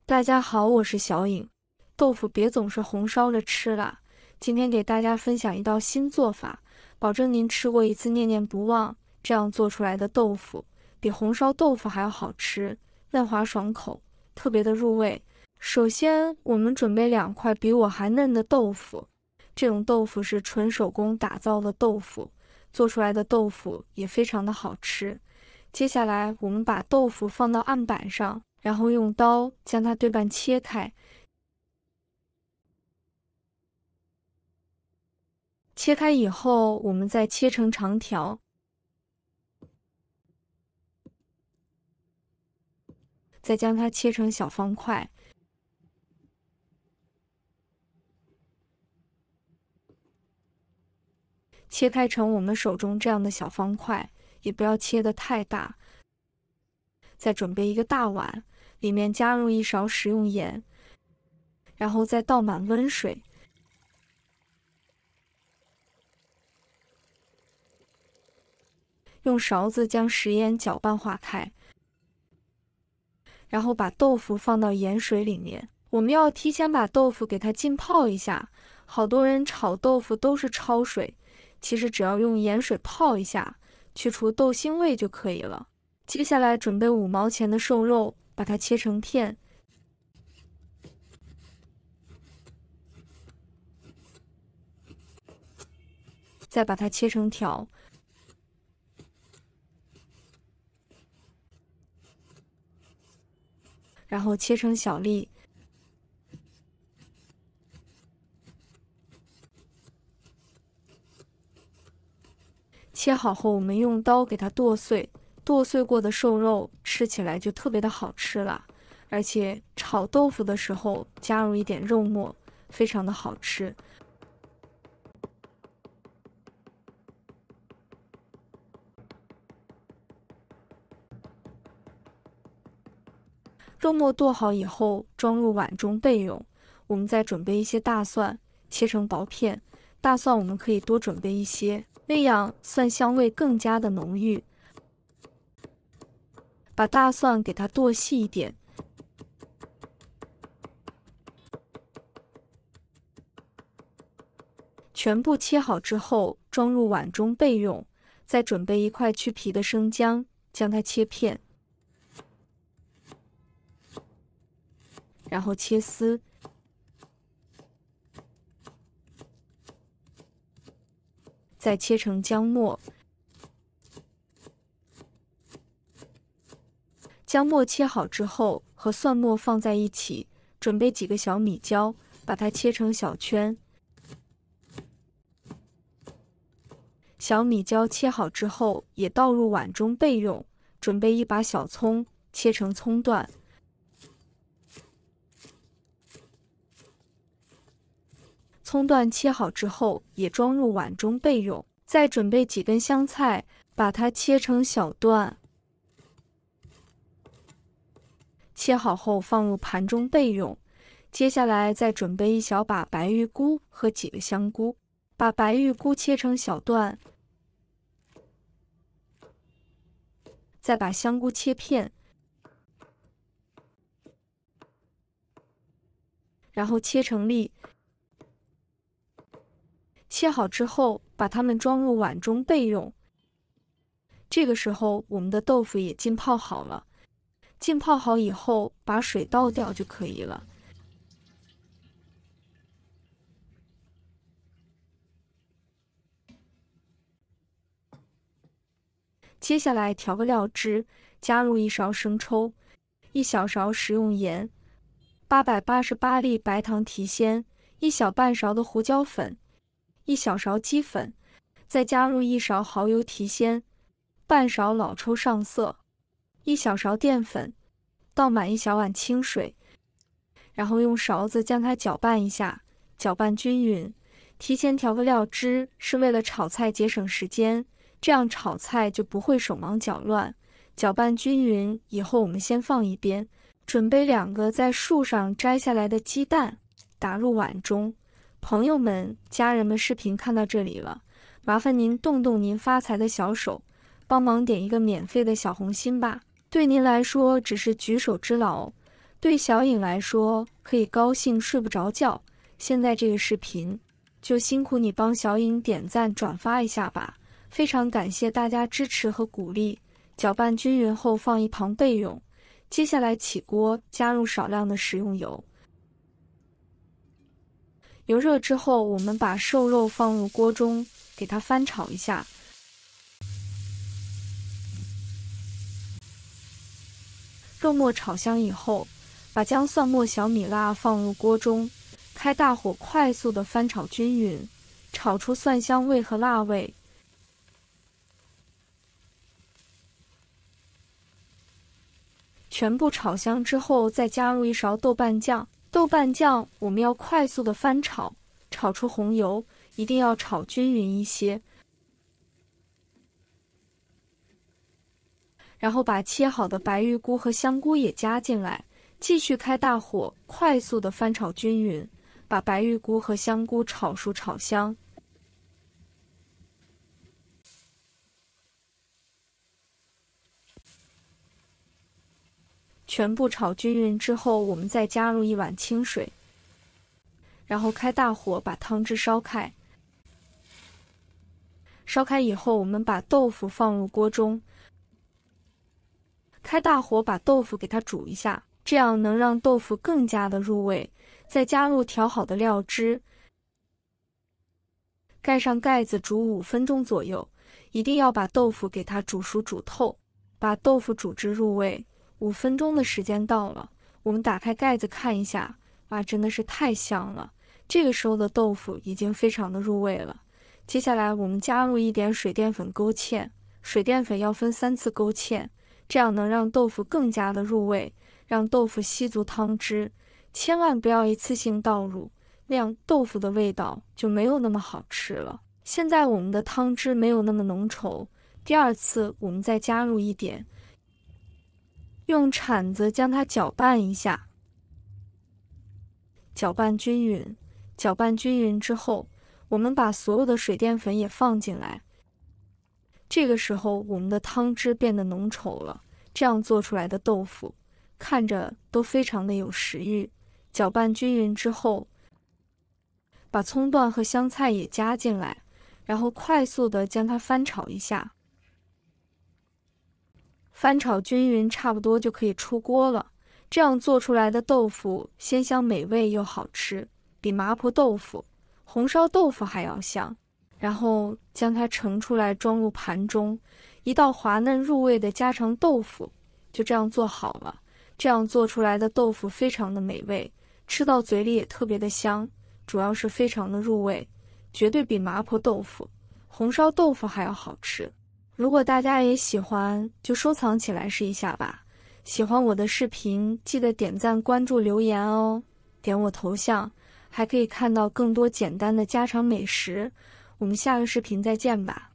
大家好，我是小颖。豆腐别总是红烧着吃了，今天给大家分享一道新做法，保证您吃过一次念念不忘。这样做出来的豆腐比红烧豆腐还要好吃，嫩滑爽口，特别的入味。首先，我们准备2块比我还嫩的豆腐，这种豆腐是纯手工打造的豆腐，做出来的豆腐也非常的好吃。接下来，我们把豆腐放到案板上，然后用刀将它对半切开。切开以后，我们再切成长条，再将它切成小方块。切开成我们手中这样的小方块，也不要切得太大。再准备一个大碗，里面加入1勺食用盐，然后再倒满温水。用勺子将食盐搅拌化开，然后把豆腐放到盐水里面。我们要提前把豆腐给它浸泡一下。好多人炒豆腐都是焯水，其实只要用盐水泡一下，去除豆腥味就可以了。接下来准备5毛钱的瘦肉，把它切成片。再把它切成条。然后切成小粒。切好后，我们用刀给它剁碎。剁碎过的瘦肉吃起来就特别的好吃了，而且炒豆腐的时候加入一点肉末，非常的好吃。肉末剁好以后，装入碗中备用。我们再准备一些大蒜，切成薄片。大蒜我们可以多准备一些，那样蒜香味更加的浓郁。把大蒜给它剁细一点。全部切好之后，装入碗中备用。再准备1块去皮的生姜，将它切片。然后切丝，再切成姜末。姜末切好之后，和蒜末放在一起，准备几个小米椒，把它切成小圈。小米椒切好之后，也倒入碗中备用。准备1把小葱，切成葱段。葱段切好之后，也装入碗中备用。再准备几根香菜，把它切成小段。切好后放入盘中备用。接下来再准备1小把白玉菇和几个香菇，把白玉菇切成小段。再把香菇切片，然后切成粒。切好之后，把它们装入碗中备用。这个时候，我们的豆腐也浸泡好了。浸泡好以后，把水倒掉就可以了。接下来调个料汁，加入1勺生抽，1小勺食用盐，888粒白糖提鲜，1小半勺的胡椒粉，1小勺鸡粉，再加入1勺蚝油提鲜，半勺老抽上色，1小勺淀粉，倒满1小碗清水，然后用勺子将它搅拌一下，搅拌均匀。提前调个料汁是为了炒菜节省时间，这样炒菜就不会手忙脚乱。搅拌均匀以后，我们先放一边，准备2个在树上摘下来的鸡蛋，打入碗中。朋友们、家人们，视频看到这里了，麻烦您动动您发财的小手，帮忙点一个免费的小红心吧。对您来说只是举手之劳，对小颖来说，可以高兴睡不着觉。现在这个视频，就辛苦你帮小颖点赞转发一下吧，非常感谢大家支持和鼓励。搅拌均匀后放一旁备用。接下来起锅，加入少量的食用油。油热之后，我们把瘦肉放入锅中，给它翻炒一下。肉末炒香以后，把姜、蒜末、小米辣放入锅中，开大火快速的翻炒均匀，炒出蒜香味和辣味。全部炒香之后，再加入一勺豆瓣酱。豆瓣酱我们要快速的翻炒，炒出红油，一定要炒均匀一些。然后把切好的白玉菇和香菇也加进来，继续开大火，快速的翻炒均匀，把白玉菇和香菇炒熟炒香。全部炒均匀之后，我们再加入1碗清水，然后开大火把汤汁烧开。烧开以后，我们把豆腐放入锅中，开大火把豆腐给它煮一下，这样能让豆腐更加的入味。再加入调好的料汁，盖上盖子煮5分钟左右，一定要把豆腐给它煮熟煮透，把豆腐煮至入味。5分钟的时间到了，我们打开盖子看一下，哇，真的是太香了！这个时候的豆腐已经非常的入味了。接下来我们加入一点水淀粉勾芡，水淀粉要分3次勾芡，这样能让豆腐更加的入味，让豆腐吸足汤汁。千万不要一次性倒入，那样豆腐的味道就没有那么好吃了。现在我们的汤汁没有那么浓稠，第2次我们再加入一点。用铲子将它搅拌一下，搅拌均匀。搅拌均匀之后，我们把所有的水淀粉也放进来。这个时候，我们的汤汁变得浓稠了，这样做出来的豆腐看着都非常的有食欲。搅拌均匀之后，把葱段和香菜也加进来，然后快速的将它翻炒一下。翻炒均匀，差不多就可以出锅了。这样做出来的豆腐鲜香美味又好吃，比麻婆豆腐、红烧豆腐还要香。然后将它盛出来，装入盘中，一道滑嫩入味的家常豆腐就这样做好了。这样做出来的豆腐非常的美味，吃到嘴里也特别的香，主要是非常的入味，绝对比麻婆豆腐、红烧豆腐还要好吃。如果大家也喜欢，就收藏起来试一下吧。喜欢我的视频，记得点赞、关注、留言哦。点我头像，还可以看到更多简单的家常美食。我们下个视频再见吧。